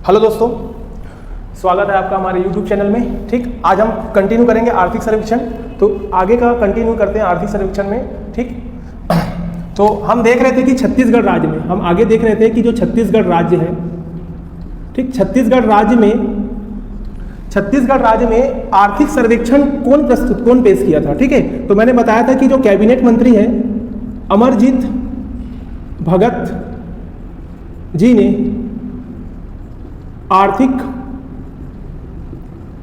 Hello दोस्तों, स्वागत है आपका हमारे YouTube चैनल में। ठीक, आज हम कंटिन्यू करेंगे आर्थिक सर्वेक्षण। तो आगे का कंटिन्यू करते हैं आर्थिक सर्वेक्षण में। ठीक, तो हम देख रहे थे कि छत्तीसगढ़ राज्य में, हम आगे देख रहे थे कि जो छत्तीसगढ़ राज्य है, ठीक, छत्तीसगढ़ राज्य में आर्थिक सर्वेक्षण कौन पेश किया था। ठीक है, तो मैंने बताया था कि जो कैबिनेट मंत्री है अमरजीत भगत जी ने आर्थिक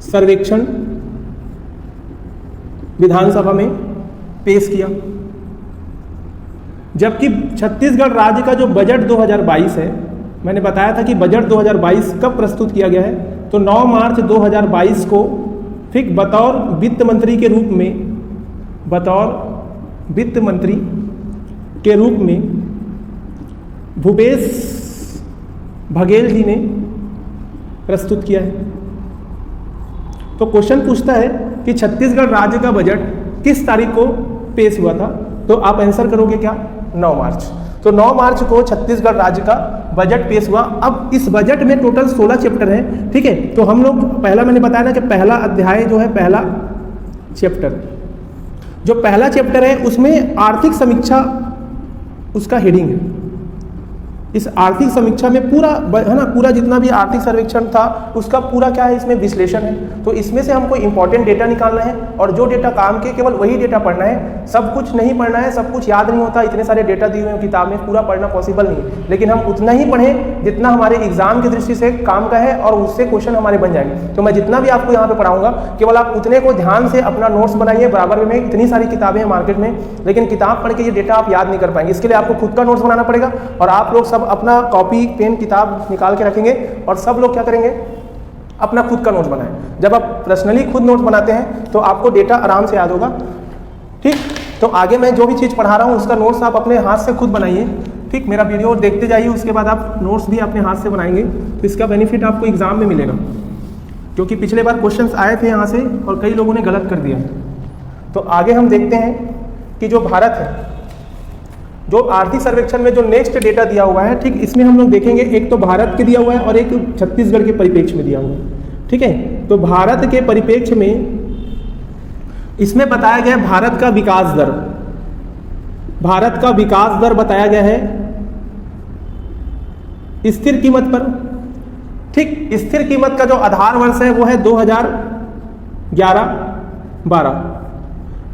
सर्वेक्षण विधानसभा में पेश किया, जबकि छत्तीसगढ़ राज्य का जो बजट 2022 है, मैंने बताया था कि बजट 2022 कब प्रस्तुत किया गया है, तो 9 मार्च 2022 को ठीक बतौर वित्त मंत्री के रूप में भूपेश बघेल जी ने प्रस्तुत किया है। तो क्वेश्चन पूछता है कि छत्तीसगढ़ राज्य का बजट किस तारीख को पेश हुआ था, तो आप आंसर करोगे क्या? 9 मार्च। तो 9 मार्च को छत्तीसगढ़ राज्य का बजट पेश हुआ। अब इस बजट में टोटल 16 चैप्टर हैं। ठीक है, तो हम लोग पहला मैंने बताया ना कि पहला अध्याय जो है, पहला चैप्टर है उसमें आर्थिक समीक्षा उसका हेडिंग है। इस आर्थिक समीक्षा में पूरा जितना भी आर्थिक सर्वेक्षण था उसका पूरा क्या है, इसमें विश्लेषण है। तो इसमें से हमको इंपॉर्टेंट डेटा निकालना है और जो डेटा काम के केवल वही डेटा पढ़ना है, सब कुछ नहीं पढ़ना है, सब कुछ याद नहीं होता। इतने सारे डेटा दिए हुए हैं किताब में, पूरा पढ़ना पॉसिबल नहीं है, लेकिन हम उतना ही पढ़ें जितना हमारे एग्जाम की दृष्टि से काम का है और उससे क्वेश्चन हमारे बन जाएंगे। तो मैं जितना भी आपको यहाँ पे पढ़ाऊंगा केवल आप उतने को ध्यान से अपना नोट्स बनाइए। बराबर में इतनी सारी किताबें हैं मार्केट में, लेकिन किताब पढ़ के ये डेटा आप याद नहीं कर पाएंगे। इसके लिए आपको खुद का नोट्स बनाना पड़ेगा और आप लोग सब अपना कॉपी पेन किताब निकाल के रखेंगे और सब लोग क्या करेंगे, अपना खुद का नोट्स बनाएं। जब आप पर्सनली खुद नोट्स बनाते हैं तो आपको डेटा आराम से याद होगा। ठीक, तो आगे मैं जो भी चीज़ पढ़ा रहा हूँ उसका नोट्स आप अपने हाथ से खुद बनाइए। ठीक, मेरा वीडियो देखते जाइए, उसके बाद आप नोट्स भी अपने हाथ से बनाएंगे तो इसका बेनिफिट आपको एग्जाम में मिलेगा, क्योंकि पिछले बार क्वेश्चंस आए थे यहाँ से और कई लोगों ने गलत कर दिया। तो आगे हम देखते हैं कि जो भारत है, जो आर्थिक सर्वेक्षण में जो नेक्स्ट डेटा दिया हुआ है, ठीक, इसमें हम लोग देखेंगे एक तो भारत के दिया हुआ है और एक छत्तीसगढ़ के परिप्रेक्ष्य में दिया हुआ है। ठीक है, तो भारत के परिप्रेक्ष्य में इसमें बताया गया है भारत का विकास दर बताया गया है स्थिर कीमत पर। ठीक, स्थिर कीमत का जो आधार वर्ष है वो है 2011-12,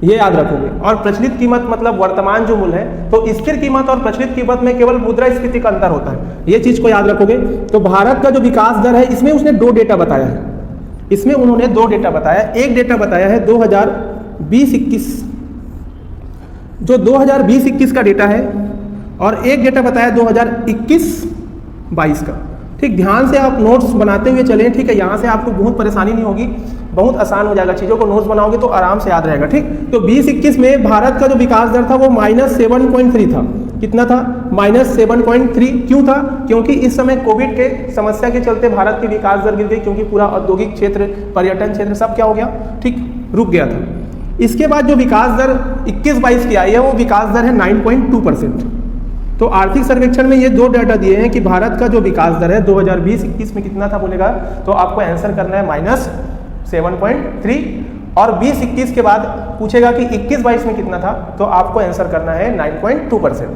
ये याद रखोगे। और प्रचलित कीमत मतलब वर्तमान जो मूल्य है, तो स्थिर कीमत और प्रचलित कीमत में केवल मुद्रास्फीति का अंतर होता है, ये चीज को याद रखोगे। तो भारत का जो विकास दर है इसमें उसने 2 डेटा बताया है, इसमें उन्होंने 2 डेटा बताया। एक डेटा बताया है 2020-21, जो 2020-21 का डेटा है, और एक डेटा बताया 2021-22 का। ठीक, ध्यान से आप नोट्स बनाते हुए चलें। ठीक है, यहाँ से आपको बहुत परेशानी नहीं होगी, बहुत आसान हो जाएगा। चीज़ों को नोट्स बनाओगे तो आराम से याद रहेगा। ठीक, तो 20-21 में भारत का जो विकास दर था वो -7.3 था। कितना था? -7.3। क्यों था? क्योंकि इस समय कोविड के समस्या के चलते भारत की विकास दर गिर गई, क्योंकि पूरा औद्योगिक क्षेत्र, पर्यटन क्षेत्र सब क्या हो गया, ठीक, रुक गया था। इसके बाद जो विकास दर 21-22 की आई है वो विकास दर है 9.2%। तो आर्थिक सर्वेक्षण में ये 2 डाटा दिए हैं कि भारत का जो विकास दर है 2020-21 में कितना था बोलेगा, तो आपको आंसर करना है -7.3, और 20-21 के बाद पूछेगा कि 21-22 में कितना था, तो आपको आंसर करना है 9.2%।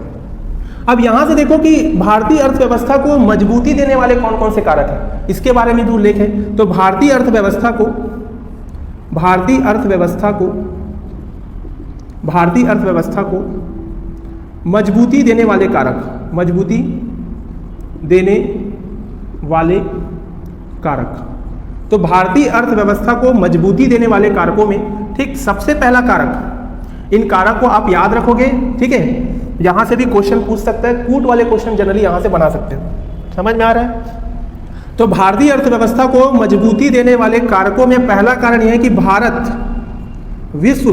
अब यहाँ से देखो कि भारतीय अर्थव्यवस्था को मजबूती देने वाले कौन कौन से कारक हैं, इसके बारे में भी उल्लेख है। तो भारतीय अर्थव्यवस्था को मजबूती देने वाले कारक, तो भारतीय अर्थव्यवस्था को मजबूती देने वाले कारकों में, ठीक, सबसे पहला कारक, इन कारक को आप याद रखोगे। ठीक है, यहां से भी क्वेश्चन पूछ सकता है, कूट वाले क्वेश्चन जनरली यहां से बना सकते हैं, समझ में आ रहा है। तो भारतीय अर्थव्यवस्था को मजबूती देने वाले कारकों में पहला कारण यह है कि भारत विश्व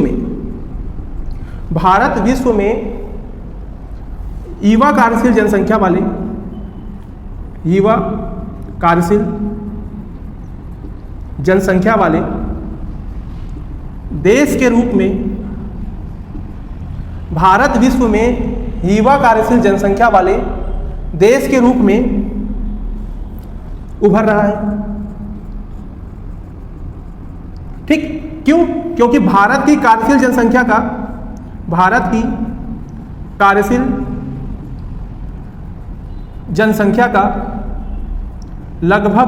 में युवा कार्यशील जनसंख्या वाले देश के रूप में, भारत विश्व में युवा कार्यशील जनसंख्या वाले देश के रूप में उभर रहा है। ठीक, क्यों? क्योंकि भारत की कार्यशील जनसंख्या का लगभग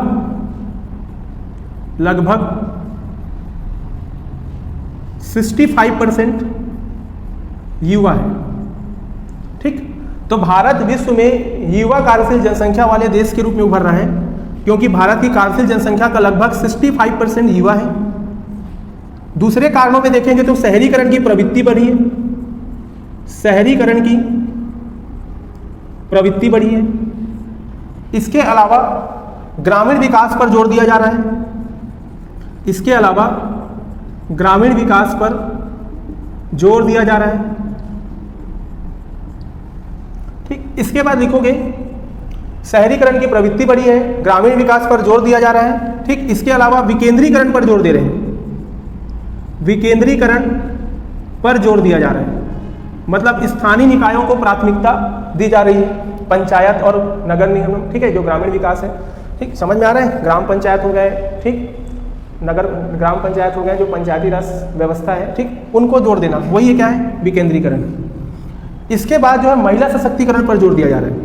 65% युवा है। ठीक, तो भारत विश्व में युवा कार्यशील जनसंख्या वाले देश के रूप में उभर रहा है, क्योंकि भारत की कार्यशील जनसंख्या का लगभग 65% युवा है। दूसरे कारणों में देखेंगे तो शहरीकरण की प्रवृत्ति बढ़ी है, शहरीकरण की प्रवृत्ति बढ़ी है। इसके अलावा ग्रामीण विकास पर जोर दिया जा रहा है, इसके अलावा ग्रामीण विकास पर जोर दिया जा रहा है। ठीक, इसके बाद लिखोगे शहरीकरण की प्रवृत्ति बढ़ी है, ग्रामीण विकास पर जोर दिया जा रहा है। ठीक, इसके अलावा विकेंद्रीकरण पर जोर दे रहे हैं, विकेंद्रीकरण पर जोर दिया जा रहा है, मतलब स्थानीय निकायों को प्राथमिकता दी जा रही है, पंचायत और नगर निगम। ठीक है, जो ग्रामीण विकास है। ठीक, समझ में आ रहा है? ग्राम पंचायत हो गए, ठीक, ग्राम पंचायत हो गए, जो पंचायती राज व्यवस्था है, ठीक, उनको जोड़ देना, वही है क्या है? विकेंद्रीकरण। इसके बाद जो है महिला सशक्तिकरण पर जोर दिया जा रहा है,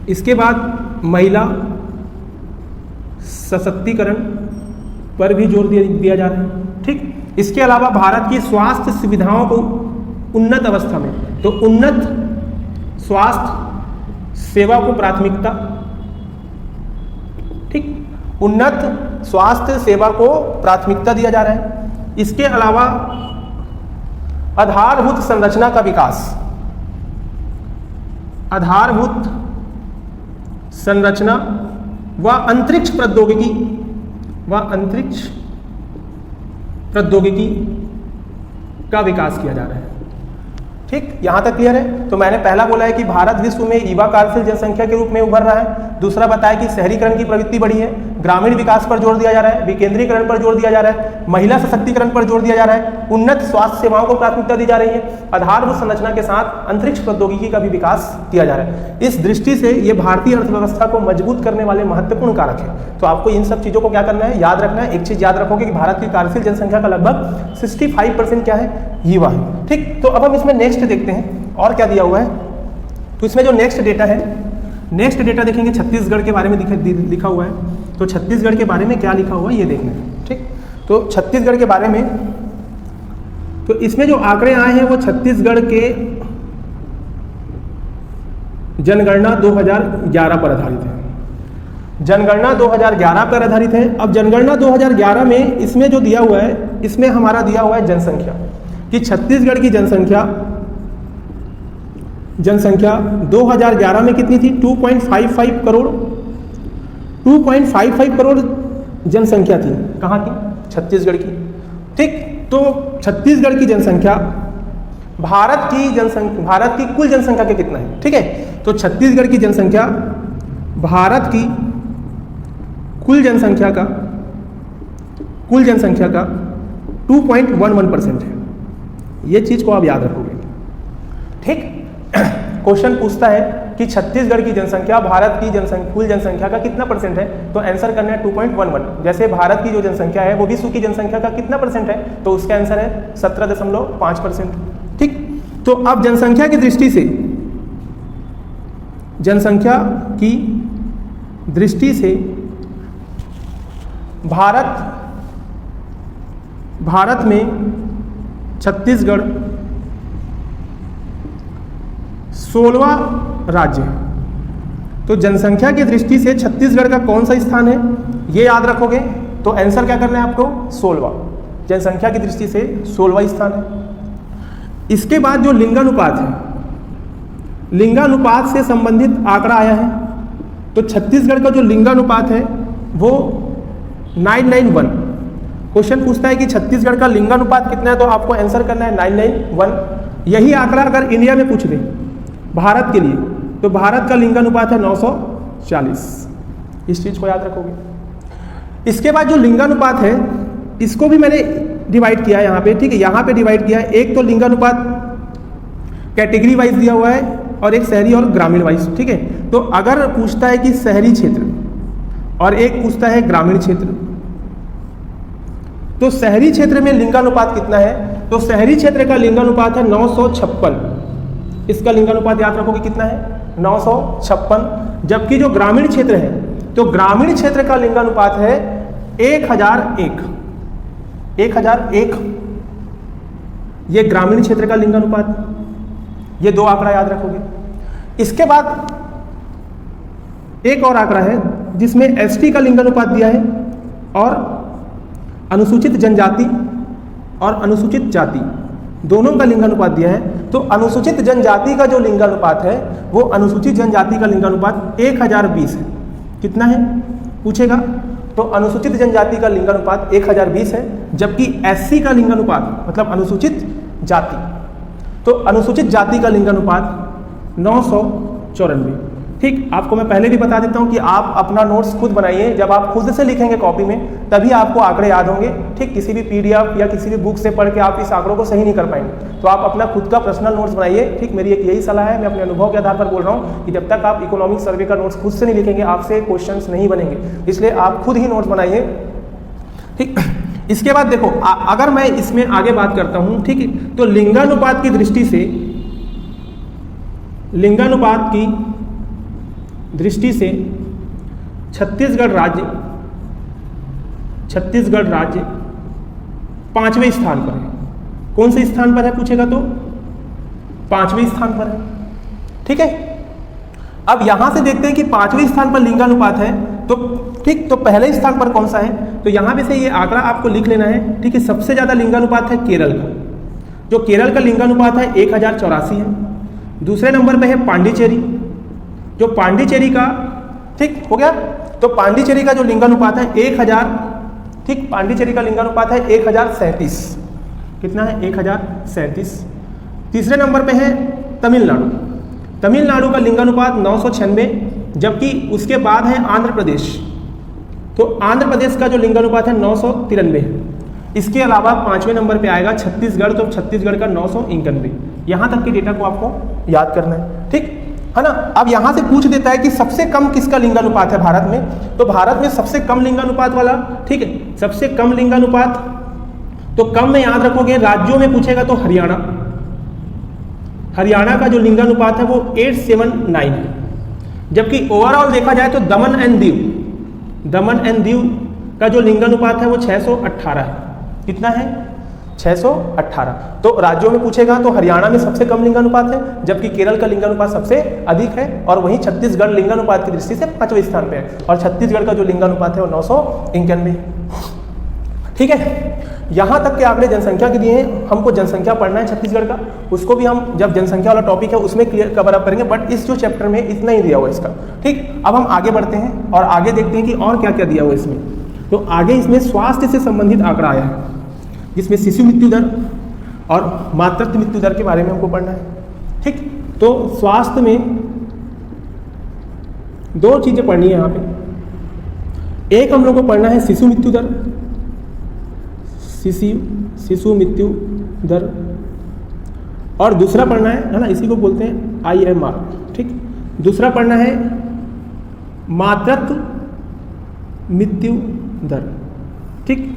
इसके बाद महिला सशक्तिकरण पर भी जोर दिया जा रहा है। ठीक, इसके अलावा भारत की स्वास्थ्य सुविधाओं को उन्नत अवस्था में, तो उन्नत स्वास्थ्य सेवा को प्राथमिकता। ठीक, उन्नत स्वास्थ्य सेवा को प्राथमिकता दिया जा रहा है। इसके अलावा आधारभूत संरचना का विकास, आधारभूत संरचना व अंतरिक्ष प्रौद्योगिकी का विकास किया जा रहा है। ठीक, यहां तक क्लियर है? तो मैंने पहला बोला है कि भारत विश्व में युवा कार्यशील जनसंख्या के रूप में उभर रहा है। दूसरा बताया कि शहरीकरण की प्रवृत्ति बढ़ी है, ग्रामीण विकास पर जोर दिया जा रहा है, विकेंद्रीकरण पर जोर दिया जा रहा है, महिला सशक्तिकरण पर जोर दिया जा रहा है, उन्नत स्वास्थ्य सेवाओं को प्राथमिकता दी जा रही है, आधारभूत संरचना के साथ अंतरिक्ष प्रौद्योगिकी का भी विकास किया जा रहा है। इस दृष्टि से ये भारतीय अर्थव्यवस्था को मजबूत करने वाले महत्वपूर्ण कारक है। तो आपको इन सब चीजों को क्या करना है? याद रखना है। एक चीज याद रखोगे कि भारत की कार्यशील जनसंख्या का लगभग 65% क्या है? युवा है। ठीक, तो अब हम इसमें नेक्स्ट देखते हैं और क्या दिया हुआ है। तो इसमें जो नेक्स्ट डेटा है, नेक्स्ट डेटा देखेंगे छत्तीसगढ़ के बारे में लिखा हुआ है। तो छत्तीसगढ़ के बारे में क्या लिखा हुआ है ये देखना है। ठीक, तो छत्तीसगढ़ के बारे में, तो इसमें जो आंकड़े आए हैं वो छत्तीसगढ़ के जनगणना 2011 पर आधारित है। जनगणना 2011 पर आधारित है। अब जनगणना 2011 में इसमें जो दिया हुआ है, इसमें हमारा दिया हुआ है जनसंख्या, कि छत्तीसगढ़ की जनसंख्या 2011 में कितनी थी? 2.55 करोड़ 2.55 करोड़ जनसंख्या थी। कहाँ की? छत्तीसगढ़ की। ठीक, तो छत्तीसगढ़ की जनसंख्या भारत की कुल जनसंख्या के कितना है? ठीक है, तो छत्तीसगढ़ की जनसंख्या भारत की कुल जनसंख्या का 2.11% है। ये चीज को आप याद रखोगे। ठीक, क्वेश्चन पूछता है कि छत्तीसगढ़ की जनसंख्या भारत की कुल जनसंख्या का कितना परसेंट है? तो आंसर करना है 2.11। जैसे भारत की जो जनसंख्या है वो विश्व की जनसंख्या का कितना परसेंट है? तो उसका आंसर है 17.5%। ठीक, तो अब जनसंख्या की दृष्टि से भारत में छत्तीसगढ़ 16वां राज्य है। तो जनसंख्या की दृष्टि से छत्तीसगढ़ का कौन सा स्थान है ये याद रखोगे। तो आंसर क्या करना है आपको? 16वां। जनसंख्या की दृष्टि से 16वां स्थान है। इसके बाद जो लिंगानुपात है, लिंगानुपात से संबंधित आंकड़ा आया है। तो छत्तीसगढ़ का जो लिंगानुपात है वो 991। क्वेश्चन पूछता है कि छत्तीसगढ़ का लिंगानुपात कितना है, तो आपको आंसर करना है 991। यही आंकड़ा अगर इंडिया में पूछ ले भारत के लिए, तो भारत का लिंगानुपात है 940। इस चीज को याद रखोगे। इसके बाद जो लिंगानुपात है इसको भी मैंने डिवाइड किया है यहाँ पे। ठीक है, यहाँ पे डिवाइड किया है। एक तो लिंगानुपात कैटेगरी वाइज दिया हुआ है और एक शहरी और ग्रामीण वाइज। ठीक है, तो अगर पूछता है कि शहरी क्षेत्र, और एक पूछता है ग्रामीण क्षेत्र। तो शहरी क्षेत्र में लिंगानुपात कितना है? तो शहरी क्षेत्र का लिंगानुपात है 956। इसका लिंगानुपात याद रखोगे कितना है? 956। जबकि जो ग्रामीण क्षेत्र है, तो ग्रामीण क्षेत्र का लिंगानुपात है 1001। 1001 ये ग्रामीण क्षेत्र का लिंगानुपात। ये दो आंकड़ा याद रखोगे। इसके बाद एक और आंकड़ा है जिसमें एसटी का लिंगानुपात दिया है और अनुसूचित जनजाति और अनुसूचित जाति दोनों का लिंगानुपात दिया है। तो अनुसूचित जनजाति का जो लिंगानुपात है वो अनुसूचित जनजाति का लिंगानुपात 1020 है। कितना है पूछेगा? तो अनुसूचित जनजाति का लिंगानुपात 1020 है, जबकि एससी का लिंगानुपात मतलब अनुसूचित जाति, तो अनुसूचित जाति का लिंगानुपात 994। ठीक, आपको मैं पहले भी बता देता हूं कि आप अपना नोट्स खुद बनाइए। जब आप खुद से लिखेंगे कॉपी में तभी आपको आंकड़े याद होंगे। ठीक, किसी भी पीडीएफ या किसी भी बुक से पढ़ के आप इस आंकड़ों को सही नहीं कर पाएंगे। तो आप अपना खुद का पर्सनल नोट्स बनाइए। ठीक, मेरी एक यही सलाह है, मैं अपने अनुभव के आधार पर बोल रहा हूँ कि जब तक आप इकोनॉमिक सर्वे का नोट्स खुद से नहीं लिखेंगे आपसे क्वेश्चन नहीं बनेंगे। इसलिए आप खुद ही नोट्स बनाइए। ठीक, इसके बाद देखो अगर मैं इसमें आगे बात करता हूं, ठीक है, तो लिंगानुपात की दृष्टि से छत्तीसगढ़ राज्य 5वें स्थान पर है। कौन से स्थान पर है पूछेगा तो 5वें स्थान पर है। ठीक है, अब यहां से देखते हैं कि 5वें स्थान पर लिंगानुपात है। तो ठीक, तो पहले स्थान पर कौन सा है? तो यहां पे से ये आंकड़ा आपको लिख लेना है। ठीक है, सबसे ज्यादा लिंगानुपात है केरल का। जो केरल का लिंगानुपात है 1084 है। दूसरे नंबर पे है पांडिचेरी, जो पांडिचेरी का, ठीक हो गया, तो पांडिचेरी का जो लिंगानुपात है 1000, ठीक, पांडिचेरी का लिंगानुपात है 1037। कितना है? 1037। तीसरे नंबर पे है तमिलनाडु। तमिलनाडु का लिंगानुपात 996, जबकि उसके बाद है आंध्र प्रदेश। तो आंध्र प्रदेश का जो लिंगानुपात है 993 है। इसके अलावा 5वें नंबर पे आएगा छत्तीसगढ़, तो छत्तीसगढ़ का 991। यहां तक के डेटा को आपको याद करना है। ठीक है ना? अब यहां से पूछ देता है कि सबसे कम किसका लिंगानुपात है भारत में? तो भारत में सबसे कम लिंगानुपात वाला, ठीक है, सबसे कम लिंगानुपात, तो कम में याद रखोगे राज्यों में पूछेगा तो हरियाणा। हरियाणा का जो लिंगानुपात है वो 879 है। जबकि ओवरऑल देखा जाए तो दमन एंड दीव का जो लिंगानुपात है वो 618 है। कितना है? 618। तो राज्यों में पूछेगा तो हरियाणा में सबसे कम लिंगानुपात है, जबकि केरल का लिंगानुपात सबसे अधिक है, और वहीं छत्तीसगढ़ लिंगानुपात की दृष्टि से 5वें स्थान पे है, और छत्तीसगढ़ का जो लिंगानुपात है वो 991। ठीक है, यहां तक के आंकड़े जनसंख्या के दिए हैं। हमको जनसंख्या पढ़ना है छत्तीसगढ़ का, उसको भी हम जब जनसंख्या वाला टॉपिक है उसमें क्लियर कवर अप करेंगे, बट इस जो चैप्टर में इतना ही दिया हुआ है इसका। ठीक, अब हम आगे बढ़ते हैं और आगे देखते हैं कि और क्या क्या दिया हुआ है इसमें। तो आगे इसमें स्वास्थ्य से संबंधित आंकड़ा आया है, जिसमें शिशु मृत्यु दर और मातृत्व मृत्यु दर के बारे में हमको पढ़ना है। ठीक, तो स्वास्थ्य में दो चीजें पढ़नी है यहाँ पे। एक हम लोग को पढ़ना है शिशु मृत्यु दर, शिशु मृत्यु दर, और दूसरा पढ़ना है ना, इसी को बोलते हैं IMR। ठीक, दूसरा पढ़ना है मातृत्व मृत्यु दर। ठीक,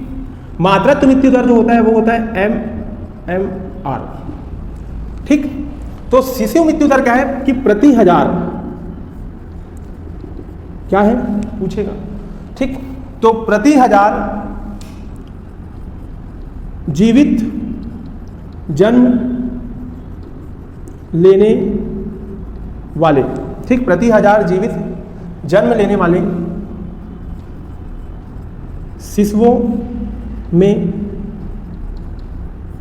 मातृत्व मृत्यु दर जो होता है वो होता है MMR। ठीक, तो शिशु मृत्यु दर क्या है कि प्रति हजार क्या है पूछेगा। ठीक, तो प्रति हजार जीवित जन्म लेने वाले, ठीक, प्रति हजार जीवित जन्म लेने वाले शिशुओं में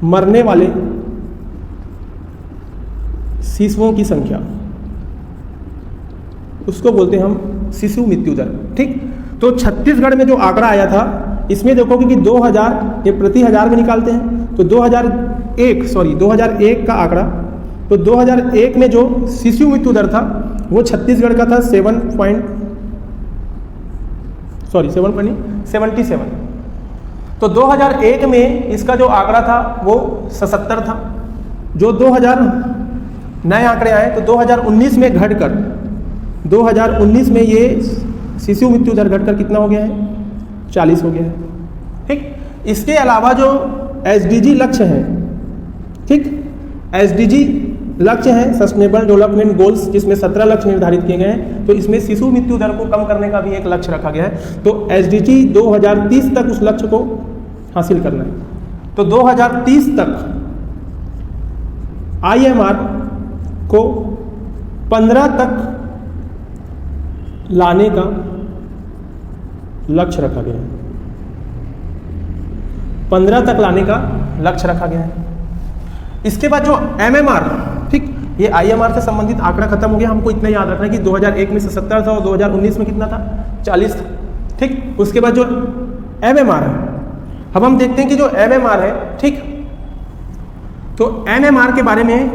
मरने वाले शिशुओं की संख्या, उसको बोलते हैं हम शिशु मृत्यु दर। ठीक, तो छत्तीसगढ़ में जो आंकड़ा आया था इसमें देखोगे कि 2000, ये प्रति हजार में निकालते हैं, तो 2001 का आंकड़ा, तो 2001 में जो शिशु मृत्यु दर था वो छत्तीसगढ़ का था 77। तो 2001 में इसका जो आंकड़ा था वो 77 था। जो 2000 नए आंकड़े आए तो 2019 में घटकर 2019 में ये शिशु मृत्यु दर घटकर कितना हो गया है, 40 हो गया है। ठीक, इसके अलावा जो SDG लक्ष्य है, ठीक, SDG लक्ष्य है सस्टेनेबल डेवलपमेंट गोल्स, जिसमें 17 लक्ष्य निर्धारित किए गए हैं। तो इसमें शिशु मृत्यु दर को कम करने का भी एक लक्ष्य रखा गया है। तो SDG 2030 तक उस लक्ष्य को हासिल करना है। तो 2030 तक IMR को 15 तक लाने का लक्ष्य रखा गया है। 15 तक लाने का लक्ष्य रखा गया है। इसके बाद जो MMR, ठीक, ये IMR से संबंधित आंकड़ा खत्म हो गया। हमको इतना याद रखना है कि 2001 में 70 था और 2019 में कितना था, 40 था। ठीक, उसके बाद जो MMR है, अब हम देखते हैं कि जो MMR है, ठीक, तो NMR के बारे में,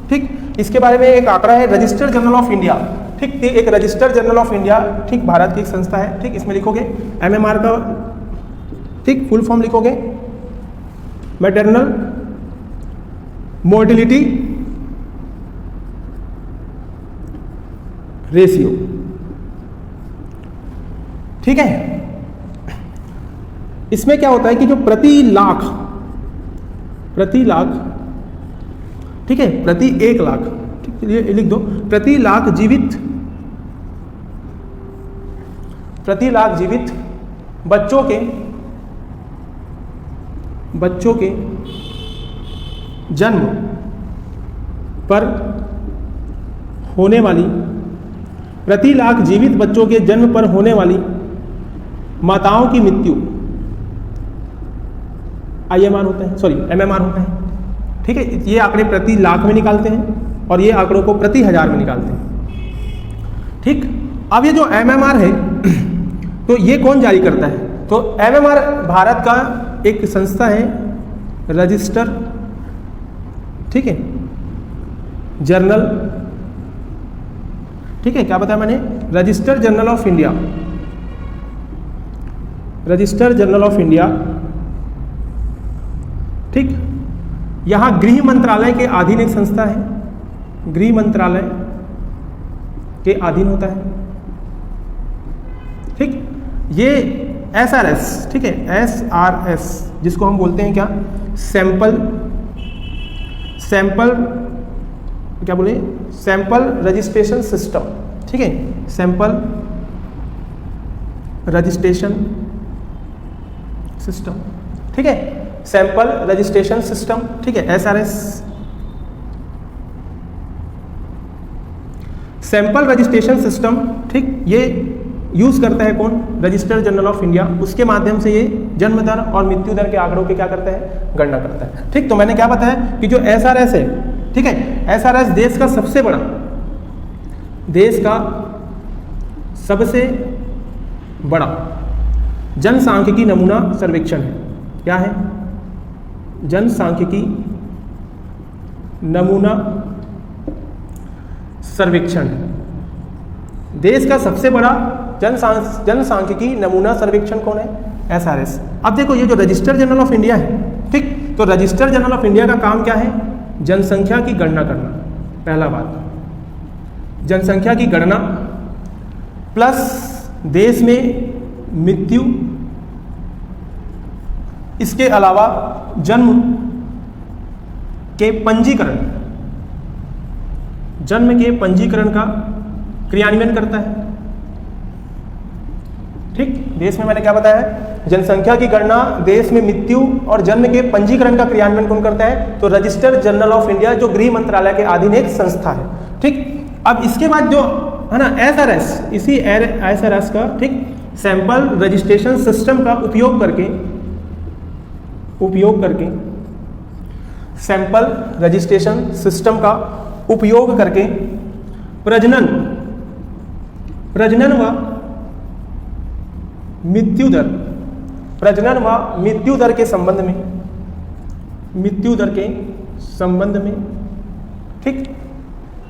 ठीक, इसके बारे में एक आंकड़ा है रजिस्टर्ड जर्नल ऑफ इंडिया। ठीक, एक रजिस्टर्ड जर्नल ऑफ इंडिया, ठीक, भारत की एक संस्था है। ठीक, इसमें लिखोगे MMR का, ठीक, फुल फॉर्म लिखोगे मैटरनल मोर्टिलिटी रेशियो। ठीक है, इसमें क्या होता है कि जो प्रति लाख, ठीक है, प्रति 1 लाख, ठीक, ये लिख दो, प्रति लाख जीवित बच्चों के जन्म पर होने वाली, प्रति लाख जीवित बच्चों के जन्म पर होने वाली माताओं की मृत्यु IMR होता है, सॉरी MMR होता है। ठीक है, ये आंकड़े प्रति लाख में निकालते हैं और ये आंकड़ों को प्रति हजार में निकालते हैं। ठीक, अब ये जो MMR है तो ये कौन जारी करता है? तो MMR भारत का एक संस्था है, रजिस्टर, ठीक है, जर्नल, ठीक है, क्या बताया मैंने, registered journal of India, registered journal of India. ठीक, यहां गृह मंत्रालय के अधीन एक संस्था है, गृह मंत्रालय के अधीन होता है। ठीक, ये SRS, ठीक है, SRS, जिसको हम बोलते हैं क्या, सैंपल क्या बोले, सैंपल रजिस्ट्रेशन सिस्टम। ठीक है, सैंपल रजिस्ट्रेशन सिस्टम, ठीक है, सैंपल रजिस्ट्रेशन सिस्टम, ठीक है, SRS। सैंपल रजिस्ट्रेशन सिस्टम, ठीक, ये यूज करता है कौन, रजिस्टर्ड जर्नल ऑफ इंडिया। उसके माध्यम से ये जन्म दर और मृत्यु दर के आंकड़ों के क्या करता है, गणना करता है। ठीक, तो मैंने क्या बताया कि जो SRS है, ठीक है, SRS देश का सबसे बड़ा जनसांख्यिकी नमूना सर्वेक्षण है। क्या है, जनसांख्यिकी नमूना सर्वेक्षण। देश का सबसे बड़ा जनसांख्यिकी नमूना सर्वेक्षण कौन है, SRS। अब देखो, ये जो रजिस्टर्ड जर्नल ऑफ इंडिया है, ठीक, तो रजिस्टर्ड जर्नल ऑफ इंडिया का काम क्या है, जनसंख्या की गणना करना। पहला बात, जनसंख्या की गणना प्लस देश में मृत्यु, इसके अलावा जन्म के पंजीकरण, जन्म के पंजीकरण का क्रियान्वयन करता है। ठीक, देश में मैंने क्या बताया, जनसंख्या की गणना, देश में मृत्यु और जन्म के पंजीकरण का क्रियान्वयन कौन करता है, तो रजिस्टर्ड जर्नल ऑफ इंडिया, जो गृह मंत्रालय के अधीन एक संस्था है। ठीक, अब इसके बाद जो है ना SRS, इसी SRS का, ठीक, सैंपल रजिस्ट्रेशन सिस्टम का उपयोग करके सैंपल रजिस्ट्रेशन सिस्टम का उपयोग करके प्रजनन व मृत्यु दर के संबंध में, ठीक,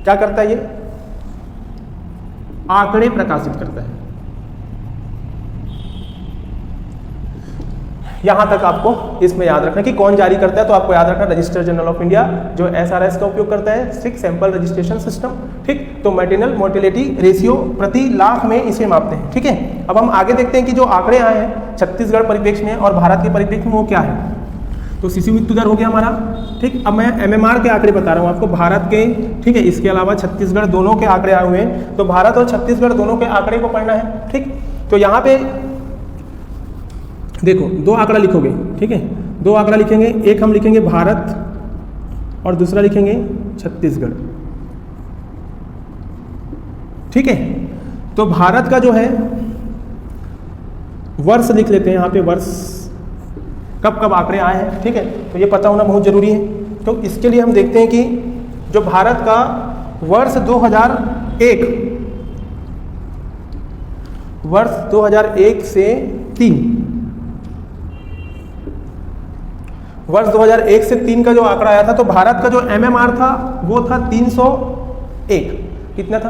क्या करता है, ये आंकड़े प्रकाशित करता है। यहाँ तक आपको इसमें याद रखना कि कौन जारी करता है, तो आपको याद रखना रजिस्टर जनरल ऑफ इंडिया जो SRS का उपयोग करता है, स्ट्रिक्ट सैंपल रजिस्ट्रेशन सिस्टम, ठीक। तो मैटरनल मोर्टेलिटी रेशियो प्रति लाख में इसे मापते हैं, ठीक है। अब हम आगे देखते हैं कि जो आंकड़े आए हैं छत्तीसगढ़ परिप्रेक्ष्य में और भारत के परिप्रेक्ष्य में वो क्या है। तो शिशु मृत्यु दर हो गया हमारा, ठीक। अब मैं MMR के आंकड़े बता रहा हूँ आपको भारत के, ठीक है। इसके अलावा छत्तीसगढ़ दोनों के आंकड़े आए हुए हैं, तो भारत और छत्तीसगढ़ दोनों के आंकड़े को पढ़ना है, ठीक। तो यहाँ पे देखो दो आंकड़ा लिखोगे, ठीक है। दो आंकड़ा लिखेंगे, एक हम लिखेंगे भारत और दूसरा लिखेंगे छत्तीसगढ़, ठीक है। तो भारत का जो है वर्ष लिख लेते हैं यहाँ पे, वर्ष कब कब आंकड़े आए हैं, ठीक है। तो ये पता होना बहुत जरूरी है। तो इसके लिए हम देखते हैं कि जो भारत का वर्ष 2001 से 3 वर्ष 2001 से 3 का जो आंकड़ा आया था, तो भारत का जो MMR था वो था 301। कितना था?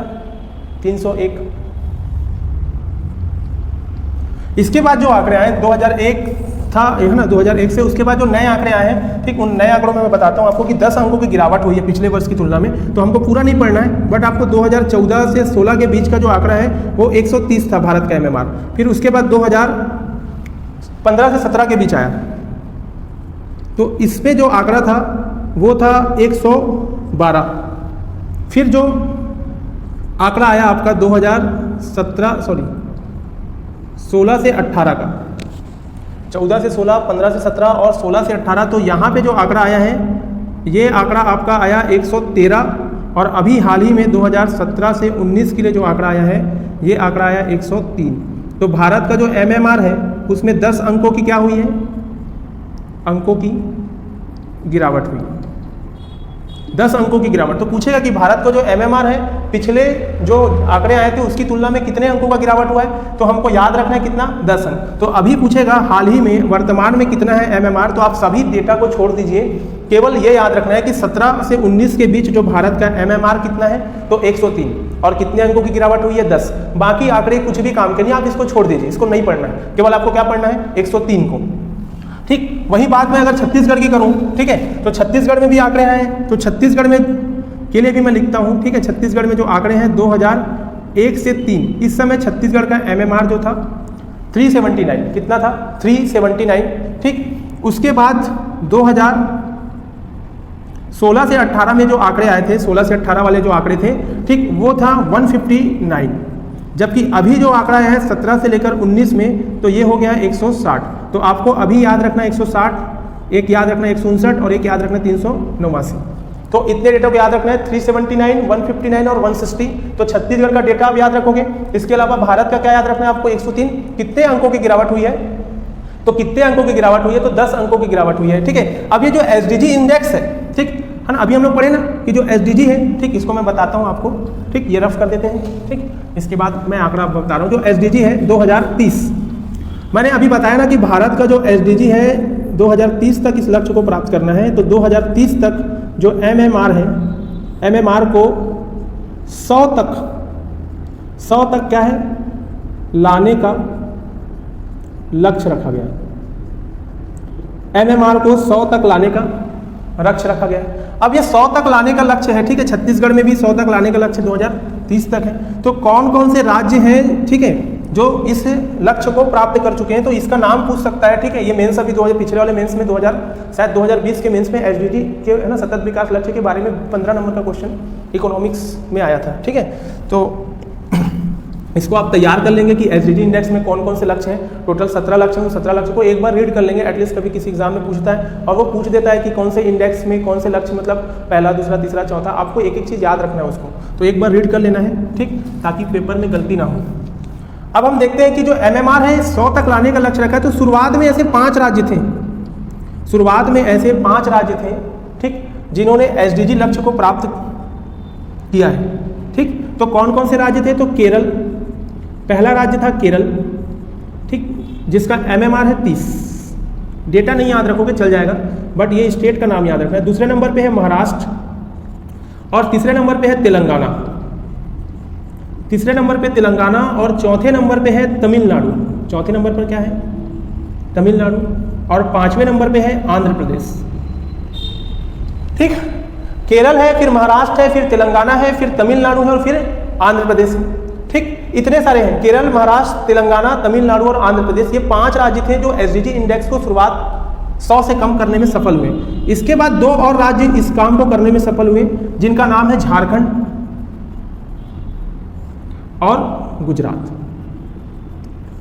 301। इसके बाद जो आंकड़े आए 2001 था, है ना, 2001 से उसके बाद जो नए आंकड़े आए हैं, ठीक, उन नए आंकड़ों में मैं बताता हूँ आपको कि 10 अंकों की गिरावट हुई है पिछले वर्ष की तुलना में। तो हमको पूरा नहीं पढ़ना है, बट आपको 2014 से 16 के बीच का जो आंकड़ा है वो 130 था भारत का MMR। फिर उसके बाद 2015 से 17 के बीच आया, तो इस पे जो आंकड़ा था वो था 112। फिर जो आंकड़ा आया आपका 16 से 18 का, 14 से 16, 15 से 17 और 16 से 18, तो यहाँ पे जो आंकड़ा आया है ये आंकड़ा आपका आया 113। और अभी हाल ही में 2017 से 19 के लिए जो आंकड़ा आया है ये आंकड़ा आया 103। तो भारत का जो MMR है उसमें 10 अंकों की क्या हुई है? अंकों की गिरावट हुई, 10 अंकों की गिरावट। तो पूछेगा कि भारत का जो MMR है पिछले जो आंकड़े आए थे उसकी तुलना में कितने अंकों का गिरावट हुआ है, तो हमको याद रखना है कितना? 10 अंक। तो अभी पूछेगा हाल ही में वर्तमान में कितना है MMR, तो आप सभी डेटा को छोड़ दीजिए, केवल ये याद रखना है कि 17 से 19 के बीच जो भारत का MMR कितना है, तो 103। और कितने अंकों की गिरावट हुई है? 10। बाकी आंकड़े कुछ भी काम के नहीं, आप इसको छोड़ दीजिए, इसको नहीं पढ़ना है, केवल आपको क्या पढ़ना है? 103 को, ठीक। वही बात मैं अगर छत्तीसगढ़ की करूं, ठीक है, तो छत्तीसगढ़ में भी आंकड़े आए हैं, तो छत्तीसगढ़ में के लिए भी मैं लिखता हूं, ठीक है। छत्तीसगढ़ में जो आंकड़े हैं 2001 से 3, इस समय छत्तीसगढ़ का MMR जो था 379। कितना था? 379, ठीक। उसके बाद 2016 से 18 में जो आंकड़े आए थे, 16 से 18 वाले जो आंकड़े थे, ठीक, वो था 159। जबकि अभी जो आंकड़ा है 17 से लेकर 19 में, तो ये हो गया 160। तो आपको अभी याद रखना 160, एक याद रखना 159 और एक याद रखना 389। तो इतने डेटा को याद रखना है, 379, 159 और 160। तो छत्तीसगढ़ का डेटा आप याद रखोगे। इसके अलावा भारत का क्या याद रखना है आपको? 103। कितने अंकों की गिरावट हुई है? तो कितने अंकों की गिरावट हुई है? तो 10 अंकों की गिरावट हुई है, ठीक है। अब ये जो SDG इंडेक्स है, ठीक है ना, अभी हम लोग पढ़े ना कि जो SDG है, ठीक, इसको मैं बताता हूँ आपको, ठीक, ये रफ कर देते हैं, ठीक। इसके बाद मैं आंकड़ा बता रहा हूँ। जो SDG है 2030, मैंने अभी बताया ना कि भारत का जो SDG है 2030 तक इस लक्ष्य को प्राप्त करना है। तो 2030 तक जो MMR है, MMR को 100 तक क्या है? लाने का लक्ष्य रखा गया है। MMR को 100 तक लाने का लक्ष्य रखा गया है। अब ये 100 तक लाने का लक्ष्य है, ठीक है। छत्तीसगढ़ में भी 100 तक लाने का लक्ष्य 2030 तक है। तो कौन कौन से राज्य हैं, ठीक है, जो इस लक्ष्य को प्राप्त कर चुके हैं? तो इसका नाम पूछ सकता है, ठीक है। ये मेंस अभी 2000 पिछले वाले मेंस में 2020 के मेंस में SDG के, है ना, सतत विकास लक्ष्य के बारे में 15 नंबर का क्वेश्चन इकोनॉमिक्स में आया था, ठीक है। तो इसको आप तैयार कर लेंगे कि SDG इंडेक्स में कौन कौन से लक्ष्य हैं। टोटल 17 लक्ष्य हैं, 17 लक्ष्य को एक बार रीड कर लेंगे, एटलीस्ट कभी किसी एग्जाम में पूछता है और वो पूछ देता है कि कौन से इंडेक्स में कौन से लक्ष्य, मतलब पहला, दूसरा, तीसरा, चौथा, आपको एक एक चीज़ याद रखना है उसको। तो एक बार रीड कर लेना है, ठीक, ताकि पेपर में गलती ना हो। अब हम देखते हैं कि जो MMR है 100 तक लाने का लक्ष्य रखा है। तो शुरुआत में ऐसे 5 राज्य थे, शुरुआत में ऐसे 5 राज्य थे, ठीक, जिन्होंने SDG लक्ष्य को प्राप्त किया है, ठीक। तो कौन कौन से राज्य थे? तो केरल पहला राज्य था, केरल, ठीक, जिसका MMR है 30। डेटा नहीं याद रखोगे चल जाएगा, बट ये स्टेट का नाम याद रखना है। दूसरे नंबर पे है महाराष्ट्र और तीसरे नंबर पे है तेलंगाना, तीसरे नंबर पे तेलंगाना और चौथे नंबर पे है तमिलनाडु। चौथे नंबर पर क्या है? तमिलनाडु, और 5वें नंबर पे है आंध्र प्रदेश। ठीक, केरल है, फिर महाराष्ट्र है, फिर तेलंगाना है, फिर तमिलनाडु है और फिर आंध्र प्रदेश। ठीक, इतने सारे हैं, केरल, महाराष्ट्र, तेलंगाना, तमिलनाडु और आंध्र प्रदेश। ये 5 राज्य थे जो एसडीजी इंडेक्स को शुरुआत 100 से कम करने में सफल हुए। इसके बाद 2 और राज्य इस काम को करने में सफल हुए, जिनका नाम है झारखंड और गुजरात।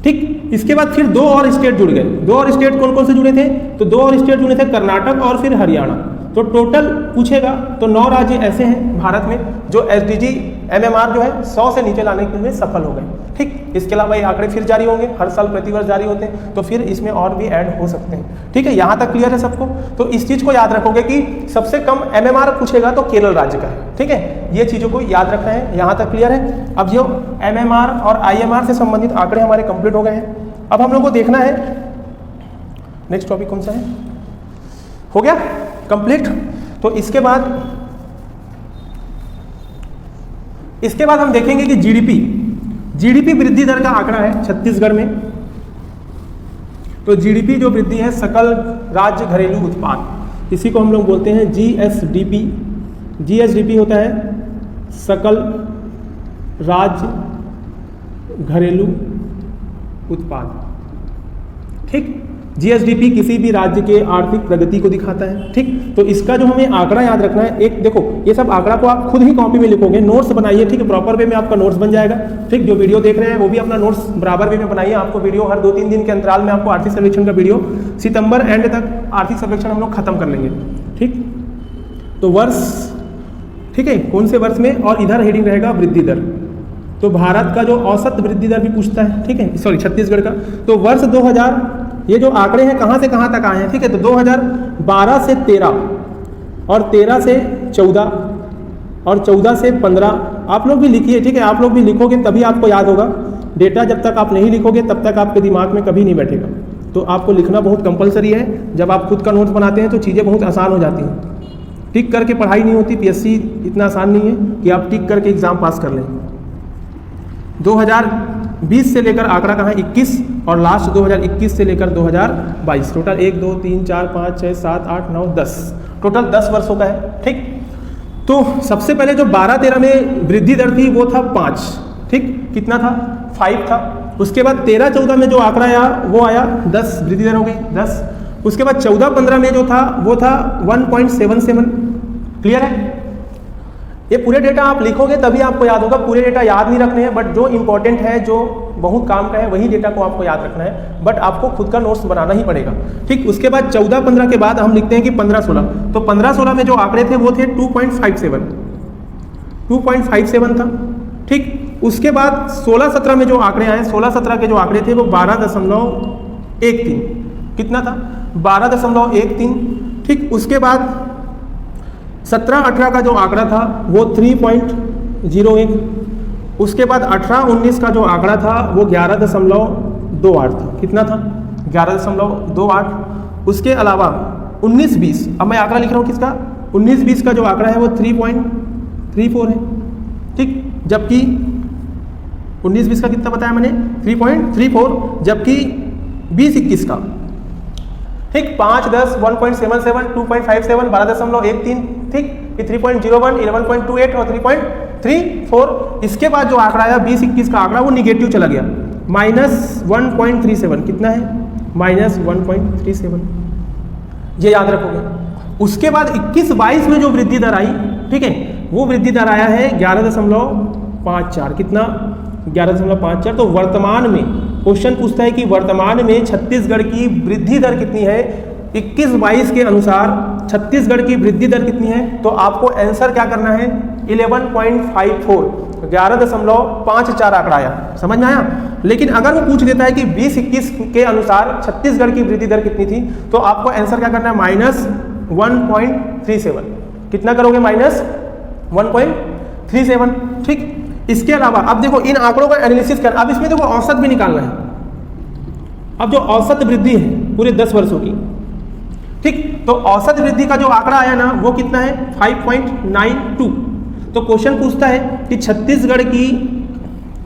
ठीक, इसके बाद फिर 2 और स्टेट जुड़ गए। 2 और स्टेट कौन कौन से जुड़े थे? तो 2 और स्टेट जुड़े थे, कर्नाटक और फिर हरियाणा। तो टोटल पूछेगा तो 9 राज्य ऐसे हैं भारत में जो एसडीजी एमएमआर जो है 100 से नीचे लाने में सफल हो गए। ठीक, इसके अलावा ये आंकड़े फिर जारी होंगे, हर साल प्रतिवर्ष जारी होते हैं, तो फिर इसमें और भी ऐड हो सकते हैं। ठीक है, यहाँ तक क्लियर है सबको? तो इस चीज़ को याद रखोगे कि सबसे कम एमएमआर पूछेगा तो केरल राज्य का है। ठीक है, ये चीज़ों को याद रखना है। यहाँ तक क्लियर है? अब जो एमएमआर और आईएमआर से संबंधित आंकड़े हमारे कंप्लीट हो गए हैं। अब हम लोग को देखना है नेक्स्ट टॉपिक कौन सा है। हो गया कंप्लीट? तो इसके बाद हम देखेंगे कि जीडीपी वृद्धि दर का आंकड़ा है छत्तीसगढ़ में। तो जीडीपी जो वृद्धि है सकल राज्य घरेलू उत्पाद, इसी को हम लोग बोलते हैं जीएसडीपी। जीएसडीपी होता है सकल राज्य घरेलू उत्पाद। ठीक, जीएसडीपी किसी भी राज्य के आर्थिक प्रगति को दिखाता है। ठीक, तो इसका जो हमें आंकड़ा याद रखना है, एक देखो ये सब आंकड़ा को आप खुद ही कॉपी में लिखोगे, नोट्स बनाइए। ठीक है, प्रॉपर वे में आपका नोट्स बन जाएगा। ठीक, जो वीडियो देख रहे हैं वो भी अपना नोट्स बराबर वे में बनाइए। आपको वीडियो हर 2-3 दिन के अंतराल में आपको आर्थिक सर्वेक्षण का वीडियो, सितंबर एंड तक आर्थिक सर्वेक्षण हम लोग खत्म कर लेंगे। ठीक, तो वर्ष, ठीक है, कौन से वर्ष में, और इधर हेडिंग रहेगा वृद्धि दर। तो भारत का जो औसत वृद्धि दर भी पूछता है। ठीक है, सॉरी छत्तीसगढ़ का। तो वर्ष 2000, ये जो आंकड़े हैं कहाँ से कहाँ तक आए हैं? ठीक है, तो 2012 से 13 और 13 से 14 और 14 से 15 आप लोग भी लिखिए। ठीक है, आप लोग भी लिखोगे तभी आपको याद होगा। डेटा जब तक आप नहीं लिखोगे तब तक आपके दिमाग में कभी नहीं बैठेगा। तो आपको लिखना बहुत कंपलसरी है। जब आप खुद का नोट्स बनाते हैं तो चीज़ें बहुत आसान हो जाती हैं। टिक करके पढ़ाई नहीं होती। पीएससी इतना आसान नहीं है कि आप टिक करके एग्जाम पास कर लें। 2020 से लेकर आंकड़ा कहाँ है 21 और लास्ट 2021 से लेकर 2022, टोटल 1 2 3 4 5 6 7 8 9 10, टोटल 10 वर्षों का है। ठीक, तो सबसे पहले जो 12-13 में वृद्धि दर थी वो था 5। ठीक, कितना था? 5 था। उसके बाद 13-14 में जो आंकड़ा आया वो आया 10, वृद्धि दर हो गई 10। उसके बाद 14-15 में जो था वो था 1.77। क्लियर है? ये पूरे डेटा आप लिखोगे तभी आपको याद होगा। पूरे डेटा याद नहीं रखने हैं, बट जो इंपॉर्टेंट है, जो बहुत काम का है, वही डेटा को आपको याद रखना है। बट आपको खुद का नोट्स बनाना ही पड़ेगा। ठीक, उसके बाद 14-15 के बाद हम लिखते हैं कि 15-16। तो 15-16 में जो आंकड़े थे वो थे 2.57 था। ठीक, उसके बाद 16-17 में जो आंकड़े आए, 16-17 के जो आंकड़े थे वो 12.13। कितना था? 12.13। ठीक, उसके बाद 17-18 का जो आंकड़ा था वो 3.01। उसके बाद 18-19 का जो आंकड़ा था वो 11.28 था। कितना था? 11.28। उसके अलावा 19-20, अब मैं आंकड़ा लिख रहा हूँ किसका? 19-20 का जो आंकड़ा है वो 3.34 है। ठीक, जबकि 19-20 का कितना बताया मैंने? 3.34, जबकि 20-21 का, ठीक, 5-10, 1.77, 2.57, 12.13। ठीक, 3.01, 11.28 और 3.34। इसके बाद जो आंकड़ा आया 20-21 का आंकड़ा वो निगेटिव चला गया, -1.37। कितना है? -1.37। ये याद रखोगे। उसके बाद 21-22 में जो वृद्धि दर आई, ठीक है, वो वृद्धि दर आया है 11.54। कितना? 11.54। तो वर्तमान में क्वेश्चन पूछता है कि वर्तमान में छत्तीसगढ़ की वृद्धि दर कितनी है? 21-22 के अनुसार छत्तीसगढ़ की वृद्धि दर कितनी है? तो आपको आंसर क्या करना है? 11.54, 11.54 आंकड़ा आया। समझ में आया? लेकिन अगर वो पूछ देता है कि 20-21 के अनुसार छत्तीसगढ़ की वृद्धि दर कितनी थी, तो आपको आंसर क्या करना है? -1.37। कितना करोगे? -1.37। ठीक, इसके अलावा अब देखो इन आंकड़ों का एनालिसिस कर। अब इसमें देखो औसत भी निकालना है। अब जो औसत वृद्धि है पूरे 10 वर्षों की, ठीक, तो औसत वृद्धि का जो आंकड़ा आया ना वो कितना है? 5.92। तो क्वेश्चन पूछता है कि छत्तीसगढ़ की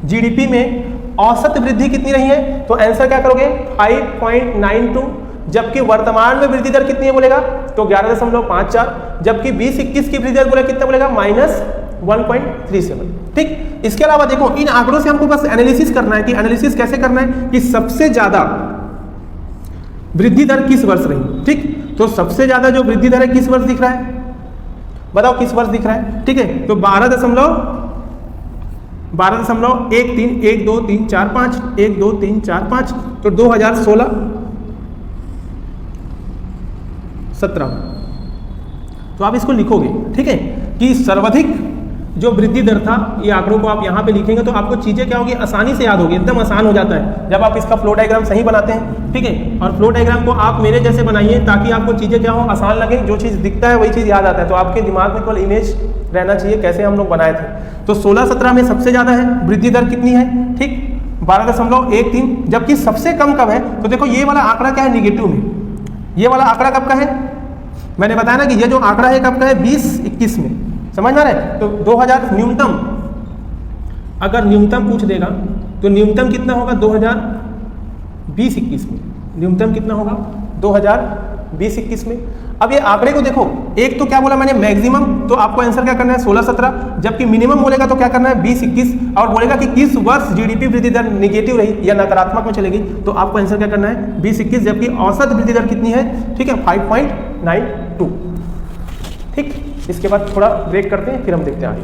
जीडीपी में औसत वृद्धि कितनी रही है? तो आंसर क्या करोगे? 5.92 जबकि वर्तमान में वृद्धि दर कितनी है बोलेगा तो 11.54, जबकि 20-21 की वृद्धि दर बोले कितना बोलेगा -1.37। ठीक, इसके अलावा देखो इन आंकड़ों से हमको बस एनालिसिस करना है कि एनालिसिस कैसे करना है कि सबसे ज्यादा वृद्धि दर किस वर्ष रही। ठीक, तो सबसे ज्यादा जो वृद्धि दर है किस वर्ष दिख रहा है, बताओ किस वर्ष दिख रहा है। ठीक है, तो 12.13 1 2 3 4 5 1 2 3 4 5 तो 2016-17। तो आप इसको लिखोगे, ठीक है, कि सर्वाधिक जो वृद्धि दर था, ये आंकड़ों को आप यहाँ पे लिखेंगे तो आपको चीजें क्या होगी, आसानी से याद होगी, एकदम आसान हो जाता है जब आप इसका फ्लो डायग्राम सही बनाते हैं। ठीक है, और फ्लो डायग्राम को आप मेरे जैसे बनाइए ताकि आपको चीजें क्या हो, आसान लगे, जो चीज दिखता है वही चीज याद आता है। तो आपके दिमाग में केवल इमेज रहना चाहिए कैसे हम लोग बनाए थे। तो 16-17 में सबसे ज्यादा है वृद्धि दर कितनी है, ठीक 12.13, जबकि सबसे कम कब है, तो देखो ये वाला आंकड़ा क्या है निगेटिव में, ये वाला आंकड़ा कब का है, मैंने बताया ना कि ये जो आंकड़ा है कब का है 20-21 में, समझ में आ रहा है। तो 2000 न्यूनतम, अगर न्यूनतम पूछ देगा तो न्यूनतम कितना होगा 2020-21 में, न्यूनतम कितना होगा 2020-21 में। अब ये आंकड़े को देखो, एक तो क्या बोला मैंने मैक्सिमम, तो आपको आंसर क्या करना है 16-17, जबकि मिनिमम बोलेगा तो क्या करना है 20-21, और बोलेगा कि किस वर्ष जीडीपी वृद्धि दर निगेटिव रही या नकारात्मक में चलेगी, तो आपको आंसर क्या करना है 20-21, जबकि औसत वृद्धि दर कितनी है, ठीक है 5.92। ठीक, इसके बाद थोड़ा ब्रेक करते हैं फिर हम देखते हैं आगे।